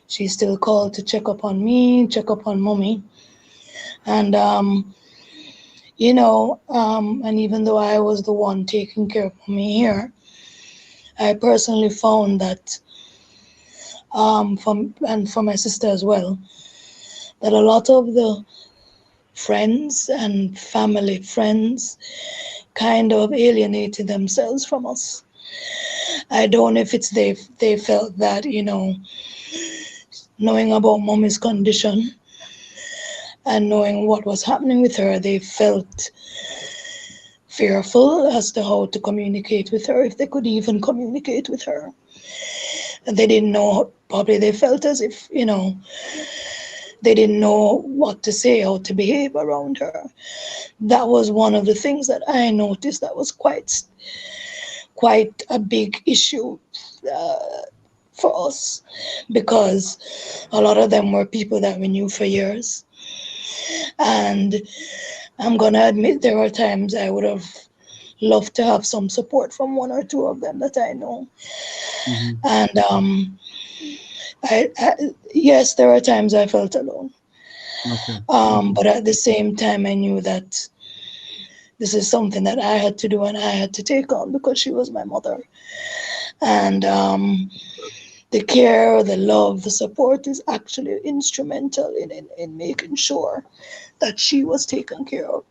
she still called to check up on me, check up on mommy. And, and even though I was the one taking care of mommy here, I personally found that, for my sister as well, that a lot of the friends and family friends kind of alienated themselves from us. I don't know if it's they felt that, knowing about mommy's condition and knowing what was happening with her, they felt fearful as to how to communicate with her, if they could even communicate with her. And they didn't know, probably they felt as if, they didn't know what to say, how to behave around her. That was one of the things that I noticed that was quite a big issue for us, because a lot of them were people that we knew for years. And I'm going to admit there were times I would have loved to have some support from one or two of them that I know. And yes, there were times I felt alone. Okay. But at the same time, I knew that this is something that I had to do and I had to take on, because she was my mother. And the care, the love, the support is actually instrumental in making sure that she was taken care of.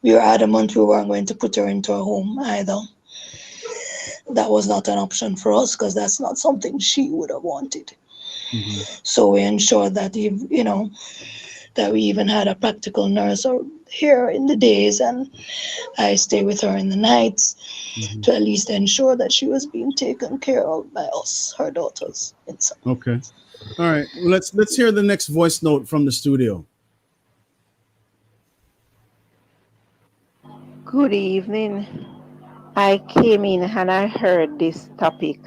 We were adamant we weren't going to put her into a home either. That was not an option for us, because that's not something she would have wanted. So we ensured that, that we even had a practical nurse here in the days, and I stay with her in the nights to at least ensure that she was being taken care of by us, her daughters. Okay. All right. Well, let's hear the next voice note from the studio. Good evening. I came in and I heard this topic,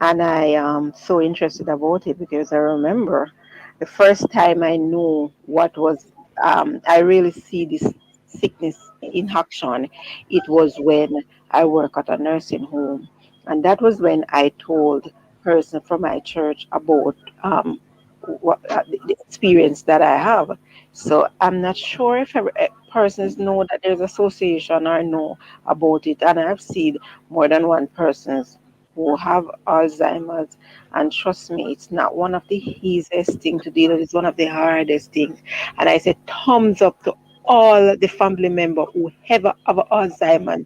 and I am so interested about it because I remember the first time I knew what was, I really see this sickness in action. It was when I work at a nursing home, and that was when I told person from my church about the experience that I have. So I'm not sure if persons know that there's association or know about it, and I've seen more than one persons who have Alzheimer's, and trust me, it's not one of the easiest thing to deal with. It's one of the hardest things. And I say thumbs up to all the family member who ever have Alzheimer's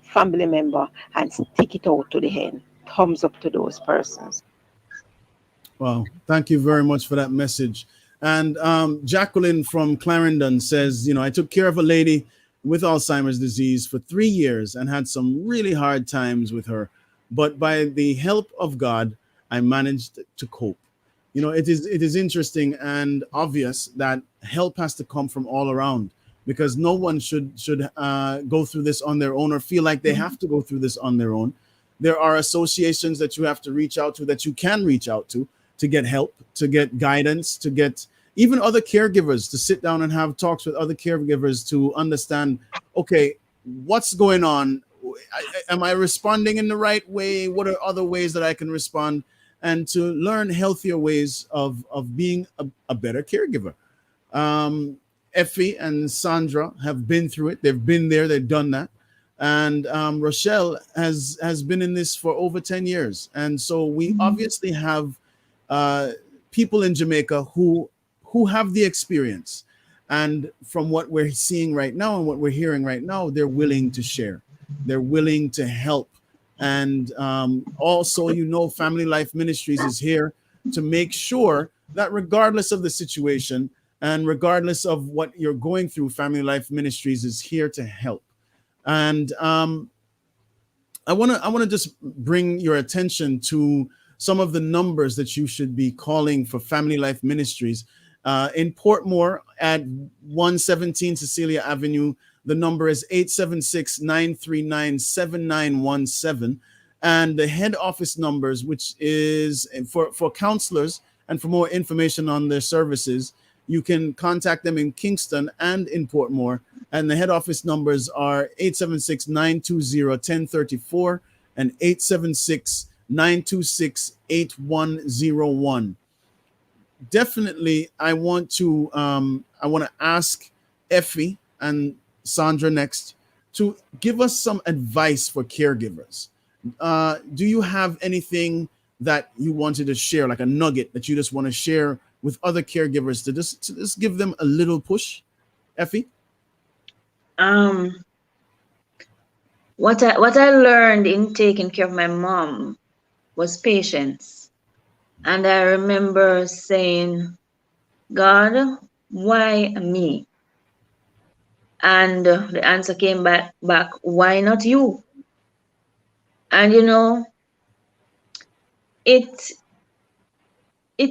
family member, and stick it out to the end. Thumbs up to those persons. Wow. Thank you very much for that message. And Jacqueline from Clarendon says, I took care of a lady with Alzheimer's disease for 3 years and had some really hard times with her. But by the help of God, I managed to cope. It is interesting and obvious that help has to come from all around, because no one should go through this on their own or feel like they have to go through this on their own. There are associations that you have to reach out to, that you can reach out to get help, to get guidance, to get even other caregivers, to sit down and have talks with other caregivers to understand, okay, what's going on? Am I responding in the right way? What are other ways that I can respond? And to learn healthier ways of being a better caregiver. Effie and Sandra have been through it. They've been there. They've done that. And Rochelle has been in this for over 10 years. And so we obviously have people in Jamaica who have the experience. And from what we're seeing right now and what we're hearing right now, they're willing to share. They're willing to help. And also, Family Life Ministries is here to make sure that regardless of the situation and regardless of what you're going through, Family Life Ministries is here to help. And I want to just bring your attention to some of the numbers that you should be calling for Family Life Ministries. In Portmore at 117 Cecilia Avenue, the number is 876-939-7917. And the head office numbers, which is for counselors and for more information on their services, you can contact them in Kingston and in Portmore. And the head office numbers are 876-920-1034 and 876-926-8101. Definitely, I want to ask Effie and Sandra next to give us some advice for caregivers. Do you have anything that you wanted to share, like a nugget that you just want to share with other caregivers to just give them a little push, Effie? What I learned in taking care of my mom was patience. And I remember saying, God, why me? And the answer came back, why not you? And it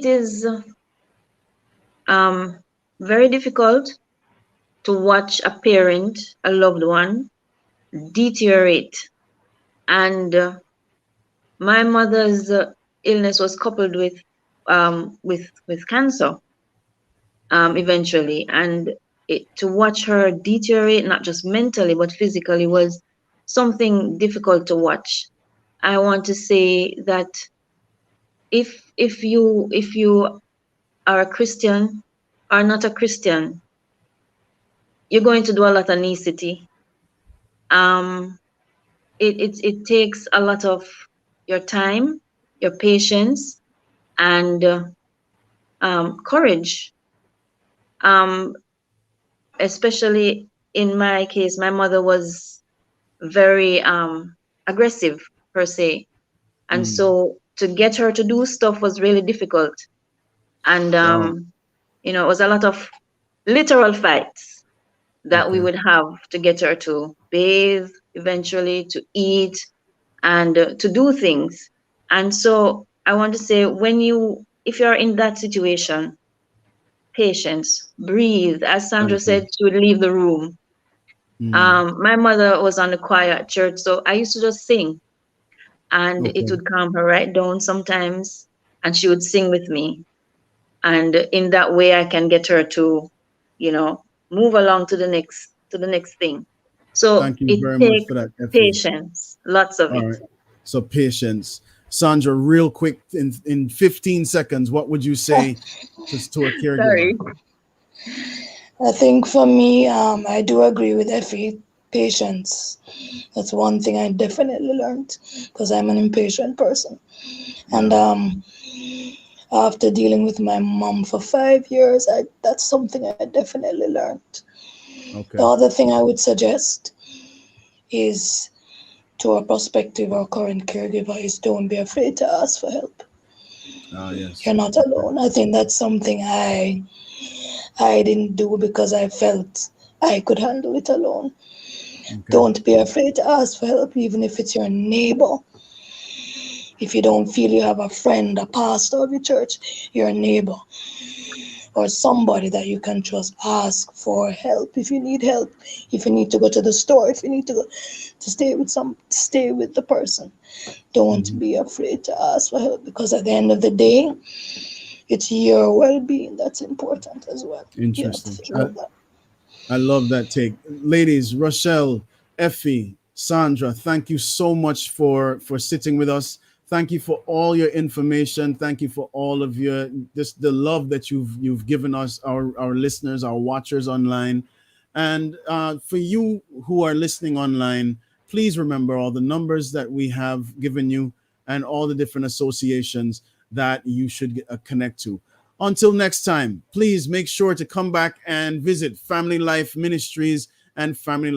is very difficult to watch a parent, a loved one, deteriorate. And my mother's illness was coupled with cancer eventually, and to watch her deteriorate, not just mentally but physically, was something difficult to watch. I want to say that if you are a Christian or not a Christian, you're going to do a lot of necessity. It takes a lot of your time, your patience, and courage. Especially in my case, my mother was very aggressive per se, and so to get her to do stuff was really difficult. And, you know, it was a lot of literal fights that we would have to get her to bathe eventually, to eat, and to do things. And so I want to say, if you're in that situation, patience, breathe. As Sandra said, she would leave the room. My mother was on the choir at church, so I used to just sing, and it would calm her right down sometimes, and she would sing with me. And in that way, I can get her to, you know, move along to the next thing. So Thank you it very much takes for that, Effie. patience, lots of All it. right. So patience. Sandra, real quick, in 15 seconds, what would you say to a caregiver? Sorry. I think for me, I do agree with Effie. Patience. That's one thing I definitely learned because I'm an impatient person. And after dealing with my mom for 5 years, that's something I definitely learned. Okay. The other thing I would suggest is to a prospective or current caregiver is don't be afraid to ask for help. Yes. You're not alone. I think that's something I didn't do because I felt I could handle it alone. Don't be afraid to ask for help, even if it's your neighbor. If you don't feel you have a friend, a pastor of your church, your neighbor, or somebody that you can trust, ask for help. If you need help, if you need to go to the store, if you need to go to stay with the person, don't be afraid to ask for help, because at the end of the day, it's your well-being that's important as well. Interesting. I love that take. Ladies, Rochelle, Effie, Sandra, thank you so much for sitting with us. Thank you for all your information. Thank you for all of the love that you've given us, our listeners, our watchers online. And for you who are listening online, please remember all the numbers that we have given you and all the different associations that you should connect to. Until next time, please make sure to come back and visit Family Life Ministries and Family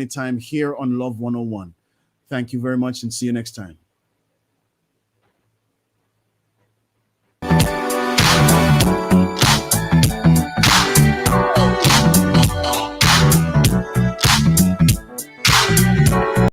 Time here on Love 101. Thank you very much and see you next time.